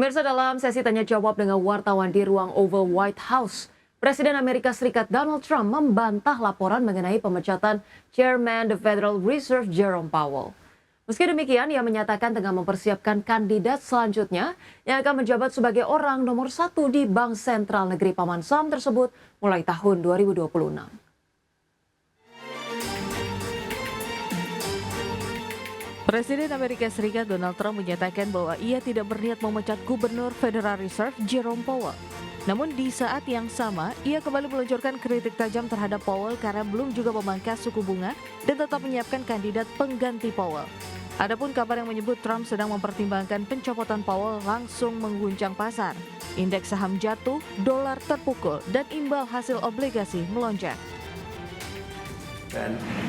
Pemirsa, dalam sesi tanya jawab dengan wartawan di ruang Oval White House, Presiden Amerika Serikat Donald Trump membantah laporan mengenai pemecatan Chairman the Federal Reserve Jerome Powell. Meski demikian, ia menyatakan tengah mempersiapkan kandidat selanjutnya yang akan menjabat sebagai orang nomor 1 di Bank Sentral Negeri Paman Sam tersebut mulai tahun 2026. Presiden Amerika Serikat Donald Trump menyatakan bahwa ia tidak berniat memecat Gubernur Federal Reserve Jerome Powell. Namun di saat yang sama, ia kembali meluncurkan kritik tajam terhadap Powell karena belum juga memangkas suku bunga dan tetap menyiapkan kandidat pengganti Powell. Adapun kabar yang menyebut Trump sedang mempertimbangkan pencopotan Powell langsung mengguncang pasar. Indeks saham jatuh, dolar terpukul, dan imbal hasil obligasi melonjak.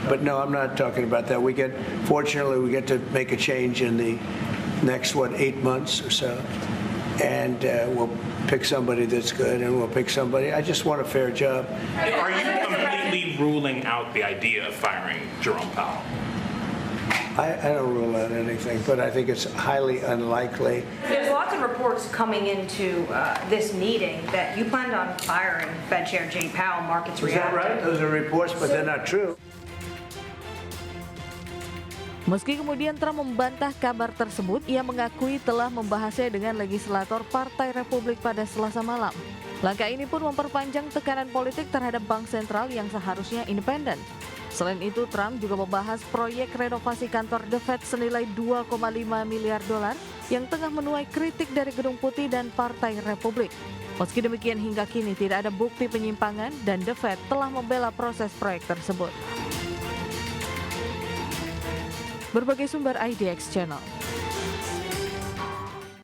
But no, I'm not talking about that. Fortunately, we get to make a change in the next, 8 months or so. And we'll pick somebody that's good, and we'll pick somebody. I just want a fair job. Are you completely ruling out the idea of firing Jerome Powell? I don't rule out anything, but I think it's highly unlikely. There's lots of reports coming into this meeting that you planned on firing Fed Chair Jay Powell. Markets Is that reacted. right? Those are reports, but they're not true. Meski kemudian Trump membantah kabar tersebut, ia mengakui telah membahasnya dengan legislator Partai Republik pada Selasa malam. Langkah ini pun memperpanjang tekanan politik terhadap bank sentral yang seharusnya independen. Selain itu, Trump juga membahas proyek renovasi kantor The Fed senilai 2,5 miliar dolar yang tengah menuai kritik dari Gedung Putih dan Partai Republik. Meski demikian, hingga kini tidak ada bukti penyimpangan dan The Fed telah membela proses proyek tersebut. Berbagai sumber IDX Channel.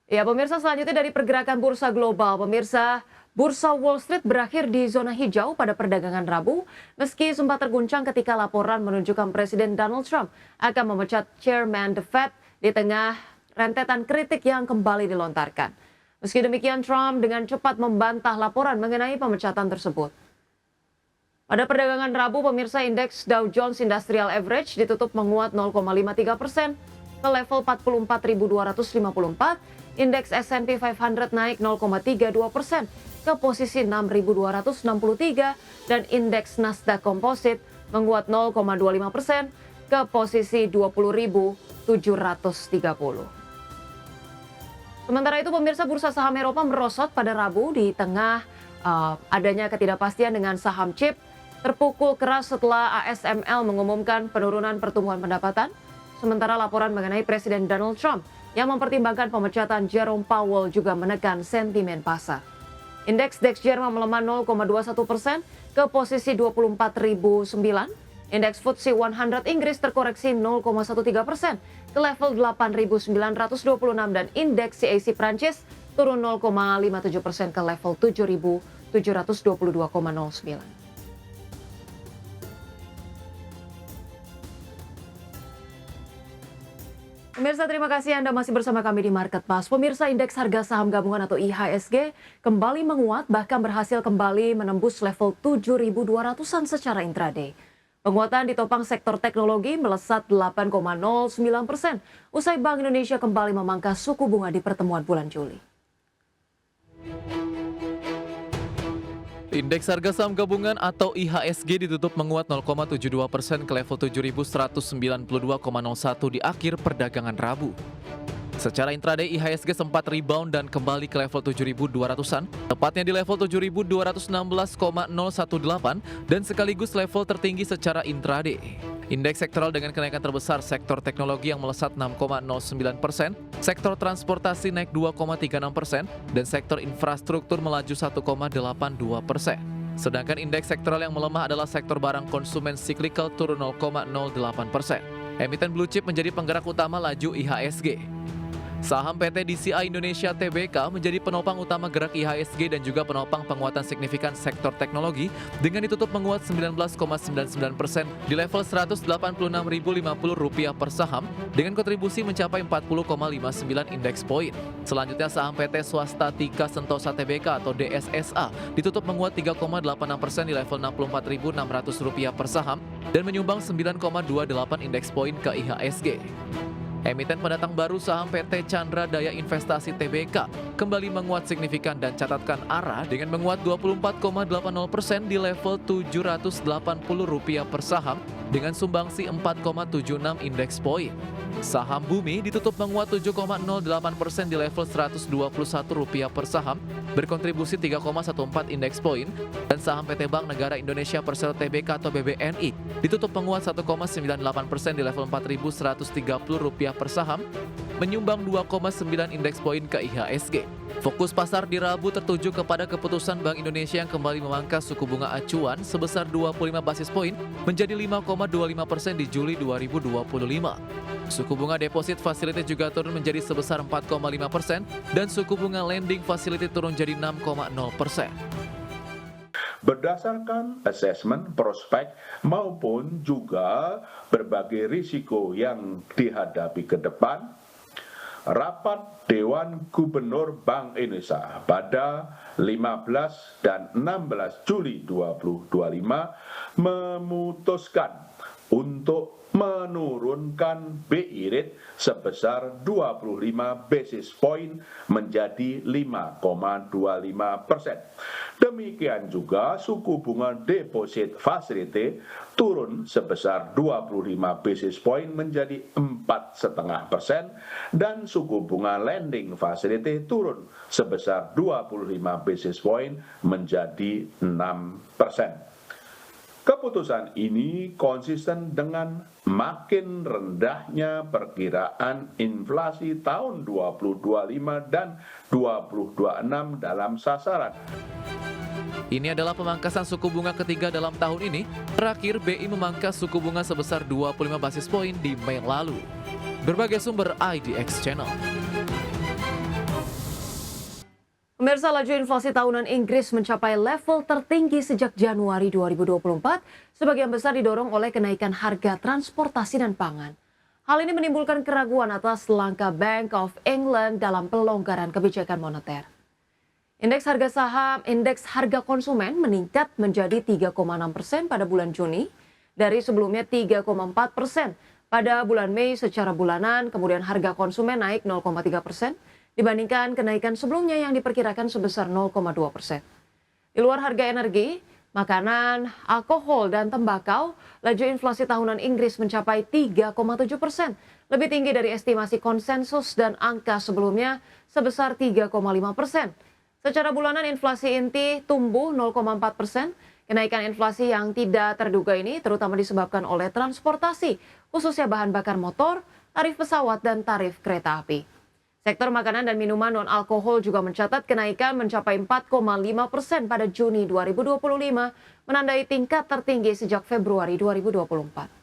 Ya, pemirsa, selanjutnya dari pergerakan bursa global. Pemirsa, Bursa Wall Street berakhir di zona hijau pada perdagangan Rabu, meski sempat terguncang ketika laporan menunjukkan Presiden Donald Trump akan memecat Chairman the Fed di tengah rentetan kritik yang kembali dilontarkan. Meski demikian, Trump dengan cepat membantah laporan mengenai pemecatan tersebut. Pada perdagangan Rabu, pemirsa, indeks Dow Jones Industrial Average ditutup menguat 0,53% ke level 44.254. Indeks S&P 500 naik 0,32% ke posisi 6.263 dan indeks Nasdaq Composite menguat 0,25% ke posisi 20.730. Sementara itu, pemirsa, bursa saham Eropa merosot pada Rabu di tengah adanya ketidakpastian dengan saham chip terpukul keras setelah ASML mengumumkan penurunan pertumbuhan pendapatan, sementara laporan mengenai Presiden Donald Trump yang mempertimbangkan pemecatan Jerome Powell juga menekan sentimen pasar. Indeks DAX Jerman melemah 0,21% ke posisi 24.009. Indeks FTSE 100 Inggris terkoreksi 0,13% ke level 8.926 dan indeks CAC Prancis turun 0,57% ke level 7.722,09. Pemirsa, terima kasih Anda masih bersama kami di Market Pass. Pemirsa, indeks harga saham gabungan atau IHSG kembali menguat, bahkan berhasil kembali menembus level 7.200-an secara intraday. Penguatan ditopang sektor teknologi melesat 8,09% usai Bank Indonesia kembali memangkas suku bunga di pertemuan bulan Juli. Indeks harga saham gabungan atau IHSG ditutup menguat 0,72% ke level 7.192,01 di akhir perdagangan Rabu. Secara intraday, IHSG sempat rebound dan kembali ke level 7.200-an, tepatnya di level 7.216,018 dan sekaligus level tertinggi secara intraday. Indeks sektoral dengan kenaikan terbesar sektor teknologi yang melesat 6,09%, sektor transportasi naik 2,36%, dan sektor infrastruktur melaju 1,82%. Sedangkan indeks sektoral yang melemah adalah sektor barang konsumen cyclical turun 0,08%. Emiten blue chip menjadi penggerak utama laju IHSG. Saham PT DCI Indonesia Tbk menjadi penopang utama gerak IHSG dan juga penopang penguatan signifikan sektor teknologi dengan ditutup menguat 19,99% di level Rp186.050 per saham dengan kontribusi mencapai 40,59 indeks poin. Selanjutnya saham PT Swasta Tika Sentosa Tbk atau DSSA ditutup menguat 3,86% di level Rp64.600 per saham dan menyumbang 9,28 indeks poin ke IHSG. Emiten pendatang baru saham PT Chandra Daya Investasi Tbk kembali menguat signifikan dan catatkan arah dengan menguat 24,80% di level Rp780 per saham dengan sumbangsi 4,76 indeks poin. Saham Bumi ditutup menguat 7,08% di level Rp121 per saham, berkontribusi 3,14 indeks poin, dan saham PT Bank Negara Indonesia Persero Tbk atau BBNI ditutup menguat 1,98% di level Rp4.130 per saham, menyumbang 2,9 indeks poin ke IHSG. Fokus pasar di Rabu tertuju kepada keputusan Bank Indonesia yang kembali memangkas suku bunga acuan sebesar 25 basis poin menjadi 5,25% di Juli 2025. Suku bunga deposit facility juga turun menjadi sebesar 4,5% dan suku bunga lending facility turun jadi 6,0%. Berdasarkan asesmen prospek maupun juga berbagai risiko yang dihadapi ke depan, rapat Dewan Gubernur Bank Indonesia pada 15 dan 16 Juli 2025 memutuskan untuk menurunkan BI rate sebesar 25 basis point menjadi 5,25%. Demikian juga suku bunga deposit facility turun sebesar 25 basis point menjadi 4,5% dan suku bunga lending facility turun sebesar 25 basis point menjadi 6%. Keputusan ini konsisten dengan makin rendahnya perkiraan inflasi tahun 2025 dan 2026 dalam sasaran. Ini adalah pemangkasan suku bunga ketiga dalam tahun ini. Terakhir, BI memangkas suku bunga sebesar 25 basis poin di Mei lalu. Berbagai sumber IDX Channel. Pemirsa, laju inflasi tahunan Inggris mencapai level tertinggi sejak Januari 2024, sebagian besar didorong oleh kenaikan harga transportasi dan pangan. Hal ini menimbulkan keraguan atas langkah Bank of England dalam pelonggaran kebijakan moneter. Indeks harga konsumen meningkat menjadi 3,6% pada bulan Juni, dari sebelumnya 3,4% pada bulan Mei secara bulanan, kemudian harga konsumen naik 0,3%, dibandingkan kenaikan sebelumnya yang diperkirakan sebesar 0,2%. Di luar harga energi, makanan, alkohol, dan tembakau, laju inflasi tahunan Inggris mencapai 3,7%, lebih tinggi dari estimasi konsensus dan angka sebelumnya sebesar 3,5%. Secara bulanan inflasi inti tumbuh 0,4%, kenaikan inflasi yang tidak terduga ini terutama disebabkan oleh transportasi, khususnya bahan bakar motor, tarif pesawat, dan tarif kereta api. Sektor makanan dan minuman non-alkohol juga mencatat kenaikan mencapai 4,5% pada Juni 2025, menandai tingkat tertinggi sejak Februari 2024.